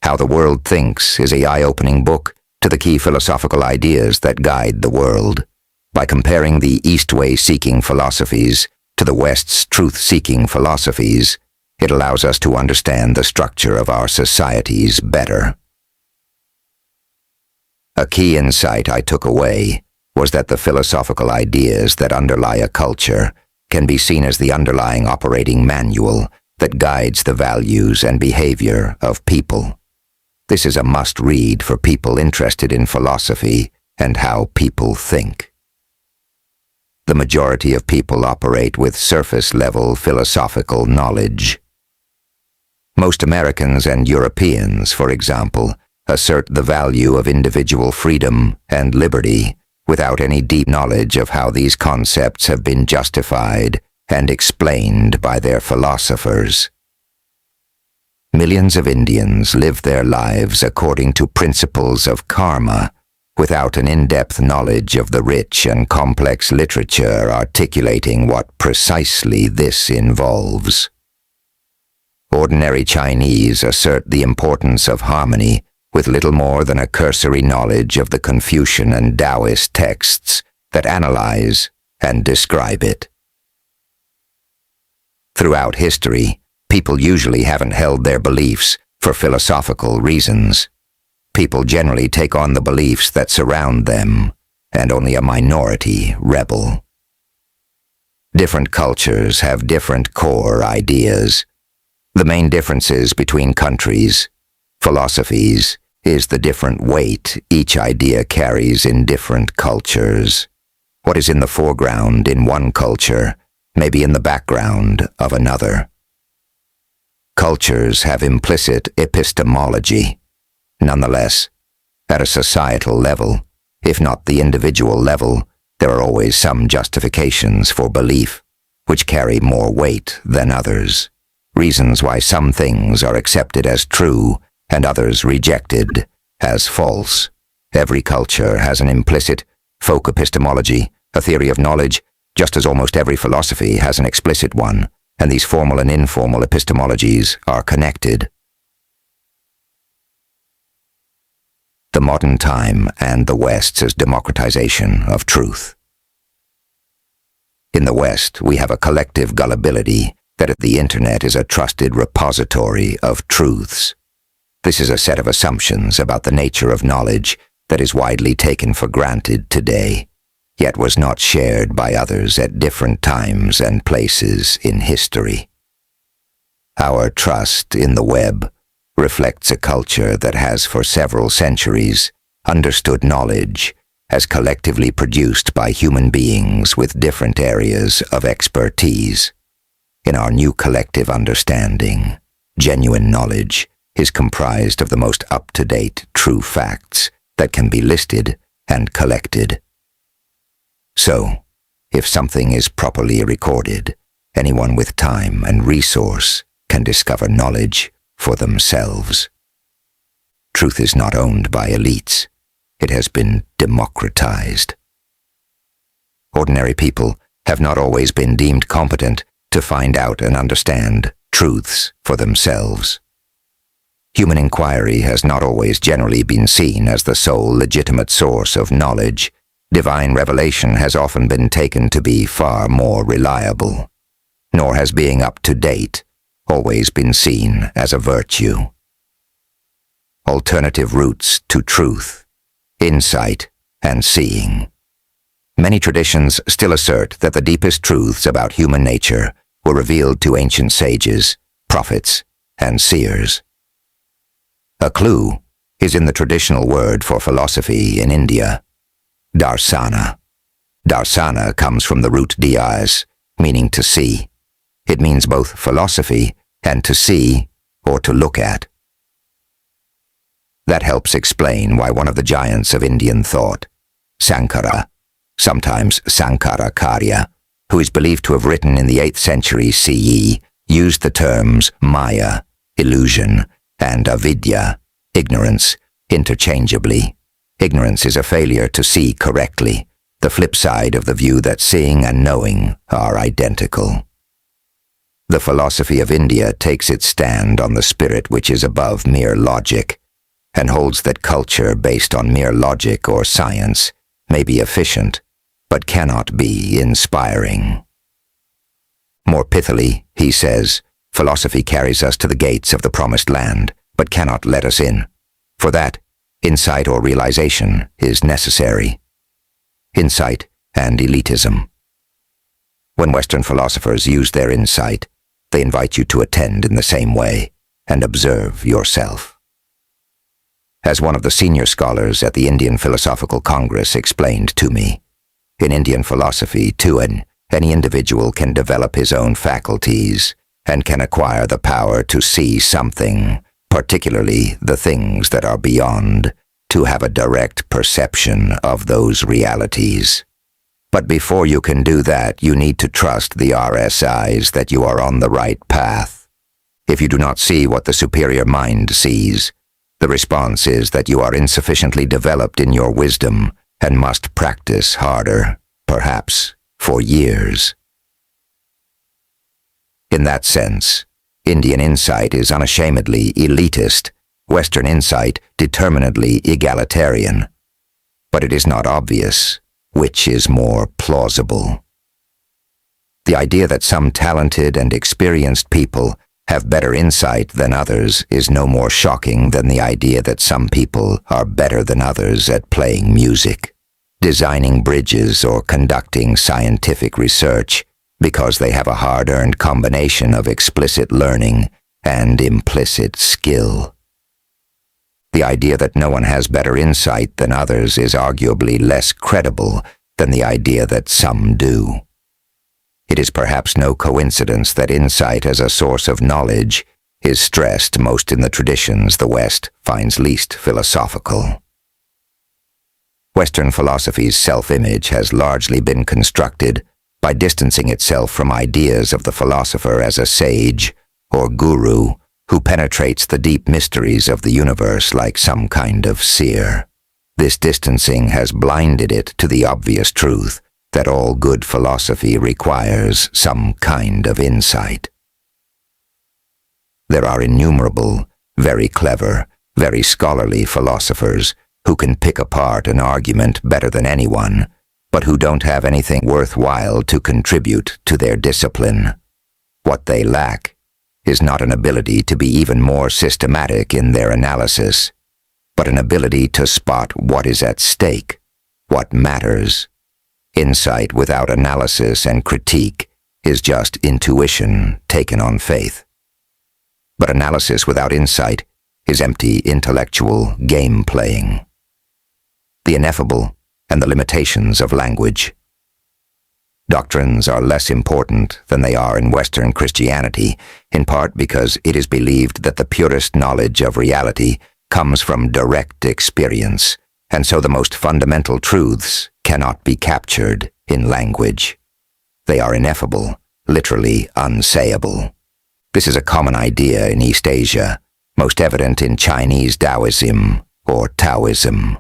How the World Thinks is a eye-opening book to the key philosophical ideas that guide the world. By comparing the East-way-seeking philosophies to the West's truth-seeking philosophies, it allows us to understand the structure of our societies better. A key insight I took away was that the philosophical ideas that underlie a culture can be seen as the underlying operating manual that guides the values and behavior of people. This is a must-read for people interested in philosophy and how people think. The majority of people operate with surface-level philosophical knowledge. Most Americans and Europeans, for example, assert the value of individual freedom and liberty without any deep knowledge of how these concepts have been justified and explained by their philosophers. Millions of Indians live their lives according to principles of karma, without an in-depth knowledge of the rich and complex literature articulating what precisely this involves. Ordinary Chinese assert the importance of harmony with little more than a cursory knowledge of the Confucian and Taoist texts that analyze and describe it. Throughout history, people usually haven't held their beliefs for philosophical reasons. People generally take on the beliefs that surround them, and only a minority rebel. Different cultures have different core ideas. The main differences between countries, philosophies, is the different weight each idea carries in different cultures. What is in the foreground in one culture may be in the background of another. Cultures have implicit epistemology. Nonetheless, at a societal level, if not the individual level, there are always some justifications for belief, which carry more weight than others. Reasons why some things are accepted as true and others rejected as false. Every culture has an implicit folk epistemology, a theory of knowledge, just as almost every philosophy has an explicit one, and these formal and informal epistemologies are connected. The modern time and the West's democratization of truth. In the West, we have a collective gullibility that the Internet is a trusted repository of truths. This is a set of assumptions about the nature of knowledge that is widely taken for granted today, yet was not shared by others at different times and places in history. Our trust in the web reflects a culture that has for several centuries understood knowledge as collectively produced by human beings with different areas of expertise. In our new collective understanding, genuine knowledge is comprised of the most up-to-date true facts that can be listed and collected. So, if something is properly recorded, anyone with time and resource can discover knowledge for themselves. Truth is not owned by elites. It has been democratized. Ordinary people have not always been deemed competent to find out and understand truths for themselves. Human inquiry has not always generally been seen as the sole legitimate source of knowledge. Divine revelation has often been taken to be far more reliable, nor has being up to date always been seen as a virtue. Alternative routes to truth, insight, and seeing. Many traditions still assert that the deepest truths about human nature were revealed to ancient sages, prophets, and seers. A clue is in the traditional word for philosophy in India, darsana. Darsana comes from the root dias, meaning to see. It means both philosophy and to see or to look at. That helps explain why one of the giants of Indian thought, Sankara, sometimes Sankaracharya, who is believed to have written in the 8th century CE, used the terms Maya, illusion, and avidya, ignorance, interchangeably. Ignorance is a failure to see correctly, the flip side of the view that seeing and knowing are identical. The philosophy of India takes its stand on the spirit which is above mere logic, and holds that culture based on mere logic or science may be efficient, but cannot be inspiring. More pithily, he says, philosophy carries us to the gates of the promised land, but cannot let us in. For that, insight or realization is necessary. Insight and elitism. When Western philosophers use their insight, they invite you to attend in the same way and observe yourself. As one of the senior scholars at the Indian Philosophical Congress explained to me, in Indian philosophy, too, any individual can develop his own faculties and can acquire the power to see something, particularly the things that are beyond, to have a direct perception of those realities. But before you can do that, you need to trust the RSIs that you are on the right path. If you do not see what the superior mind sees, the response is that you are insufficiently developed in your wisdom and must practice harder, perhaps for years. In that sense, Indian insight is unashamedly elitist, Western insight determinedly egalitarian. But it is not obvious which is more plausible. The idea that some talented and experienced people have better insight than others is no more shocking than the idea that some people are better than others at playing music, designing bridges, or conducting scientific research because they have a hard-earned combination of explicit learning and implicit skill. The idea that no one has better insight than others is arguably less credible than the idea that some do. It is perhaps no coincidence that insight as a source of knowledge is stressed most in the traditions the West finds least philosophical. Western philosophy's self-image has largely been constructed by distancing itself from ideas of the philosopher as a sage or guru who penetrates the deep mysteries of the universe like some kind of seer. This distancing has blinded it to the obvious truth that all good philosophy requires some kind of insight. There are innumerable, very clever, very scholarly philosophers who can pick apart an argument better than anyone, but who don't have anything worthwhile to contribute to their discipline. What they lack is not an ability to be even more systematic in their analysis, but an ability to spot what is at stake, what matters. Insight without analysis and critique is just intuition taken on faith. But analysis without insight is empty intellectual game-playing. The ineffable and the limitations of language. Doctrines are less important than they are in Western Christianity, in part because it is believed that the purest knowledge of reality comes from direct experience, and so the most fundamental truths cannot be captured in language. They are ineffable, literally unsayable. This is a common idea in East Asia, most evident in Chinese Taoism or Taoism.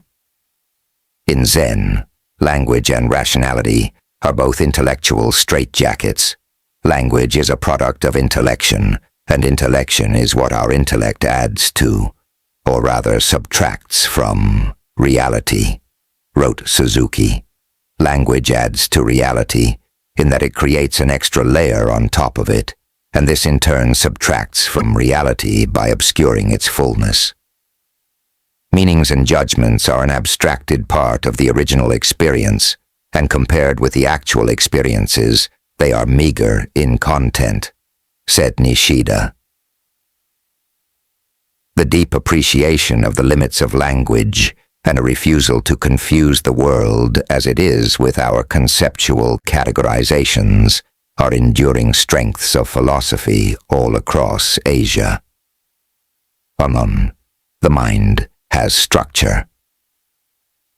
In Zen, language and rationality are both intellectual straitjackets. Language is a product of intellection, and intellection is what our intellect adds to, or rather subtracts from, reality, wrote Suzuki. Language adds to reality in that it creates an extra layer on top of it, and this in turn subtracts from reality by obscuring its fullness. Meanings and judgments are an abstracted part of the original experience, and compared with the actual experiences, they are meager in content, said Nishida. The deep appreciation of the limits of language and a refusal to confuse the world as it is with our conceptual categorizations are enduring strengths of philosophy all across Asia. The mind has structure.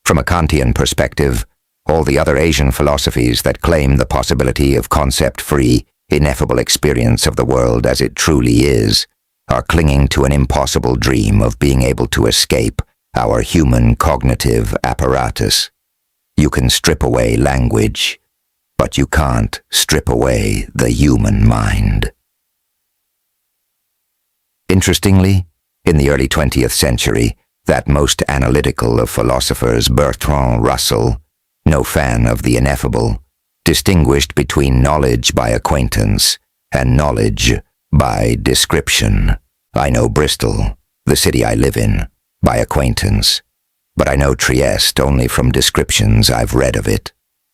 From a Kantian perspective, all the other Asian philosophies that claim the possibility of concept-free, ineffable experience of the world as it truly is are clinging to an impossible dream of being able to escape our human cognitive apparatus. You can strip away language, but you can't strip away the human mind. Interestingly, in the early 20th century, that most analytical of philosophers, Bertrand Russell, no fan of the ineffable, distinguished between knowledge by acquaintance and knowledge by description. I know Bristol, the city I live in, by acquaintance, but I know Trieste only from descriptions I've read of it.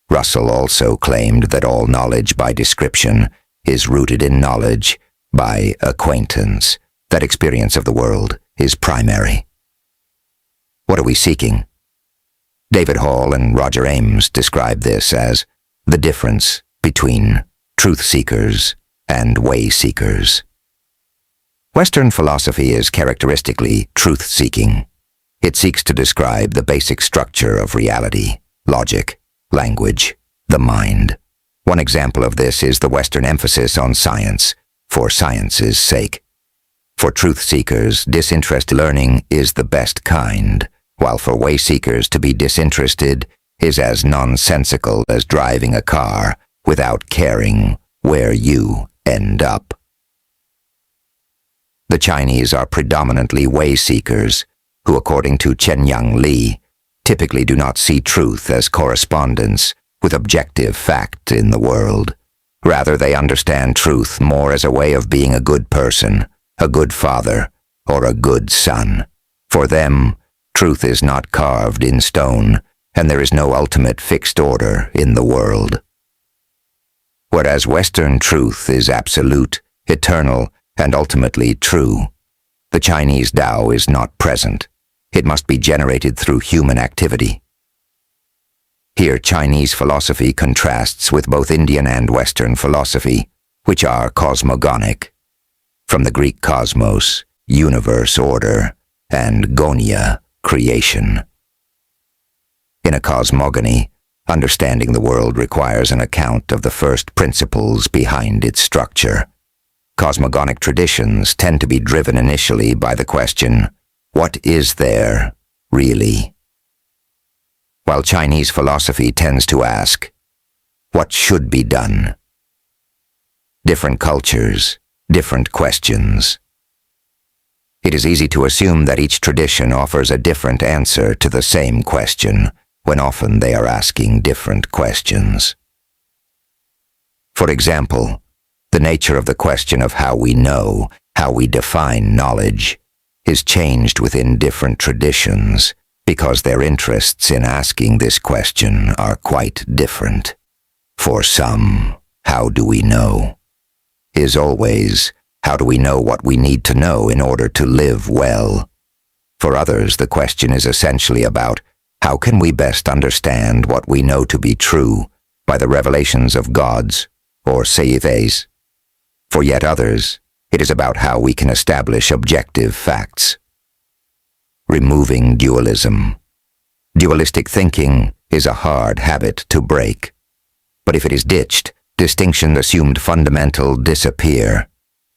Russell also claimed that all knowledge by description is rooted in knowledge by acquaintance, that experience of the world is primary. What are we seeking? David Hall and Roger Ames describe this as the difference between truth seekers and way seekers. Western philosophy is characteristically truth-seeking. It seeks to describe the basic structure of reality, logic, language, the mind. One example of this is the Western emphasis on science, for science's sake. For truth seekers, disinterested learning is the best kind, while for way seekers to be disinterested is as nonsensical as driving a car without caring where you end up. The Chinese are predominantly way seekers, who, according to Chen-Yang Li, typically do not see truth as correspondence with objective fact in the world. Rather, they understand truth more as a way of being a good person, a good father, or a good son. For them, truth is not carved in stone, and there is no ultimate fixed order in the world. Whereas Western truth is absolute, eternal, and ultimately true, the Chinese Tao is not present. It must be generated through human activity. Here, Chinese philosophy contrasts with both Indian and Western philosophy, which are cosmogonic, from the Greek cosmos, universe, order, and gonia, creation. In a cosmogony, understanding the world requires an account of the first principles behind its structure. Cosmogonic traditions tend to be driven initially by the question, what is there, really? While Chinese philosophy tends to ask, what should be done? Different cultures, different questions. It is easy to assume that each tradition offers a different answer to the same question, when often they are asking different questions. For example, the nature of the question of how we know, how we define knowledge, is changed within different traditions because their interests in asking this question are quite different. For some, how do we know? Is always, how do we know what we need to know in order to live well? For others, the question is essentially about how can we best understand what we know to be true by the revelations of gods or seiyes? For yet others, it is about how we can establish objective facts. Removing dualism. Dualistic thinking is a hard habit to break. But if it is ditched, distinctions assumed fundamental disappear.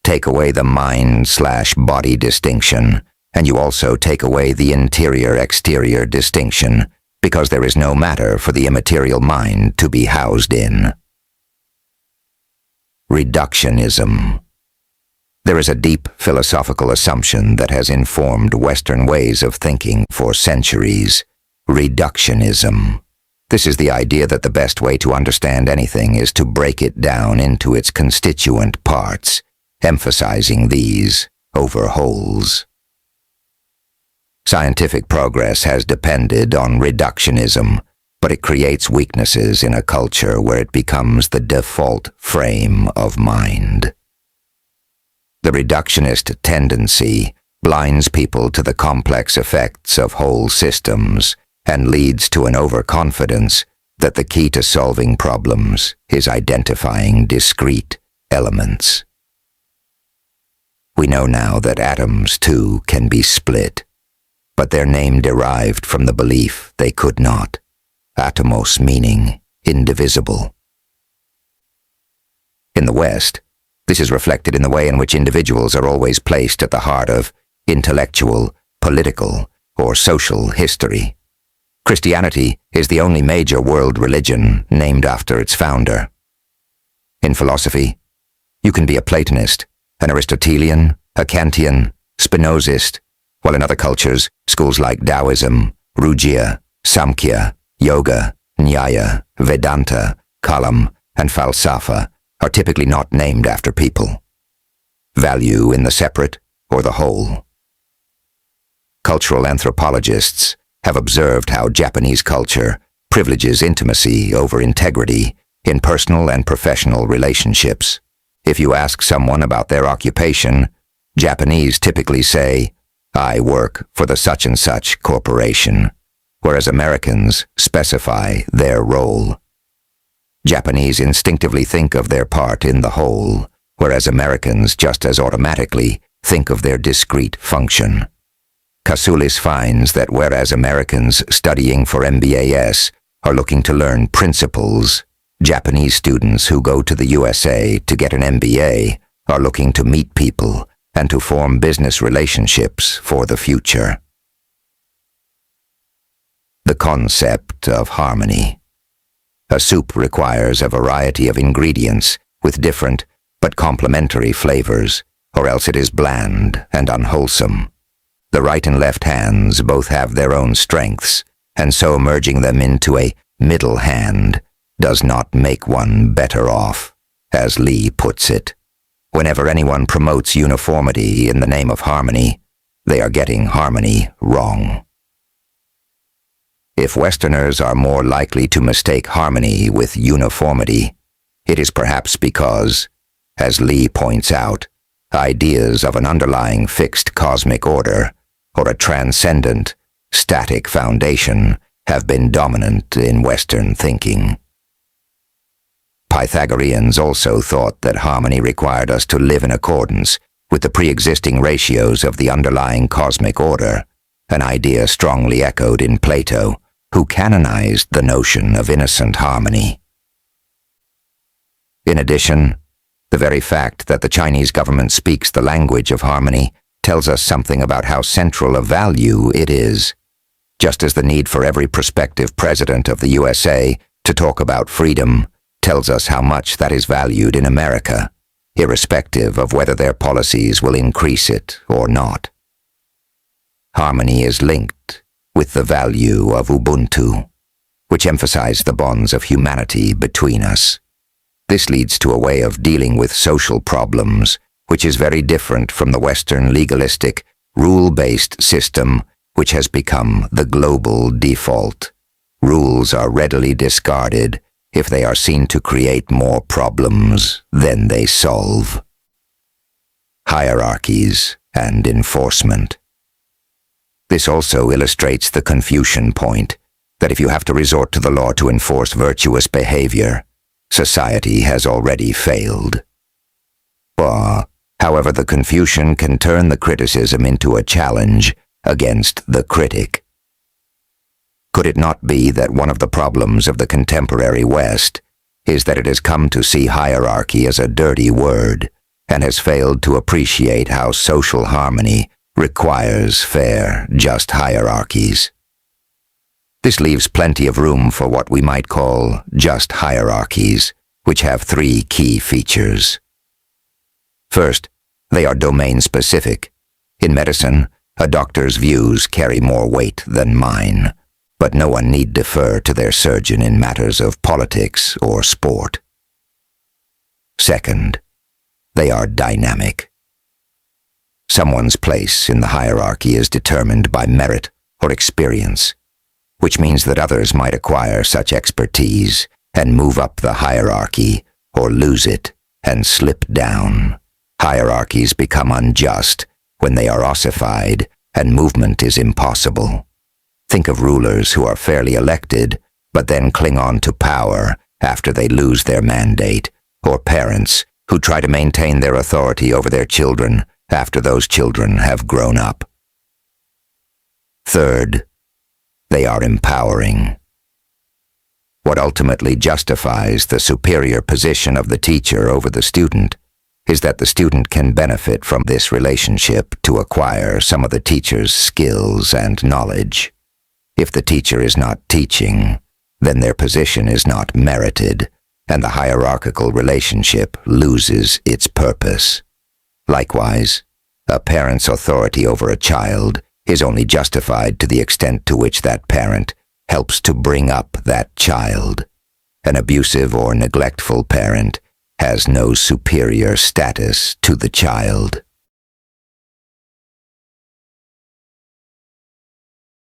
Take away the mind/body distinction, and you also take away the interior-exterior distinction, because there is no matter for the immaterial mind to be housed in. Reductionism. There is a deep philosophical assumption that has informed Western ways of thinking for centuries. Reductionism. This is the idea that the best way to understand anything is to break it down into its constituent parts, emphasizing these over wholes. Scientific progress has depended on reductionism, but it creates weaknesses in a culture where it becomes the default frame of mind. The reductionist tendency blinds people to the complex effects of whole systems and leads to an overconfidence that the key to solving problems is identifying discrete elements. We know now that atoms, too, can be split, but their name derived from the belief they could not, atomos meaning indivisible. In the West, this is reflected in the way in which individuals are always placed at the heart of intellectual, political, or social history. Christianity is the only major world religion named after its founder. In philosophy, you can be a Platonist, an Aristotelian, a Kantian, Spinozist, while in other cultures, schools like Taoism, Rujia, Samkhya, Yoga, Nyaya, Vedanta, Kalam, and Falsafa are typically not named after people. Value in the separate or the whole. Cultural anthropologists have observed how Japanese culture privileges intimacy over integrity in personal and professional relationships. If you ask someone about their occupation, Japanese typically say, "I work for the such and such corporation," whereas Americans specify their role. Japanese instinctively think of their part in the whole, whereas Americans just as automatically think of their discrete function. Kasulis finds that whereas Americans studying for MBAS are looking to learn principles, Japanese students who go to the USA to get an MBA are looking to meet people and to form business relationships for the future. The concept of harmony. A soup requires a variety of ingredients with different but complementary flavors, or else it is bland and unwholesome. The right and left hands both have their own strengths, and so merging them into a middle hand does not make one better off, as Lee puts it. Whenever anyone promotes uniformity in the name of harmony, they are getting harmony wrong. If Westerners are more likely to mistake harmony with uniformity, it is perhaps because, as Lee points out, ideas of an underlying fixed cosmic order or a transcendent, static foundation have been dominant in Western thinking. Pythagoreans also thought that harmony required us to live in accordance with the pre-existing ratios of the underlying cosmic order, an idea strongly echoed in Plato, who canonized the notion of innocent harmony. In addition, the very fact that the Chinese government speaks the language of harmony tells us something about how central a value it is, just as the need for every prospective president of the USA to talk about freedom tells us how much that is valued in America, irrespective of whether their policies will increase it or not. Harmony is linked with the value of Ubuntu, which emphasize the bonds of humanity between us. This leads to a way of dealing with social problems, which is very different from the Western legalistic, rule-based system which has become the global default. Rules are readily discarded if they are seen to create more problems than they solve. Hierarchies and enforcement. This also illustrates the Confucian point that if you have to resort to the law to enforce virtuous behavior, society has already failed. However, the Confucian can turn the criticism into a challenge against the critic. Could it not be that one of the problems of the contemporary West is that it has come to see hierarchy as a dirty word and has failed to appreciate how social harmony requires fair, just hierarchies? This leaves plenty of room for what we might call just hierarchies, which have three key features. First, they are domain-specific. In medicine, a doctor's views carry more weight than mine, but no one need defer to their surgeon in matters of politics or sport. Second, they are dynamic. Someone's place in the hierarchy is determined by merit or experience, which means that others might acquire such expertise and move up the hierarchy or lose it and slip down. Hierarchies become unjust when they are ossified and movement is impossible. Think of rulers who are fairly elected but then cling on to power after they lose their mandate, or parents who try to maintain their authority over their children after those children have grown up. Third, they are empowering. What ultimately justifies the superior position of the teacher over the student is that the student can benefit from this relationship to acquire some of the teacher's skills and knowledge. If the teacher is not teaching, then their position is not merited, and the hierarchical relationship loses its purpose. Likewise, A parent's authority over a child is only justified to the extent to which that parent helps to bring up that child. An abusive or neglectful parent has no superior status to the child.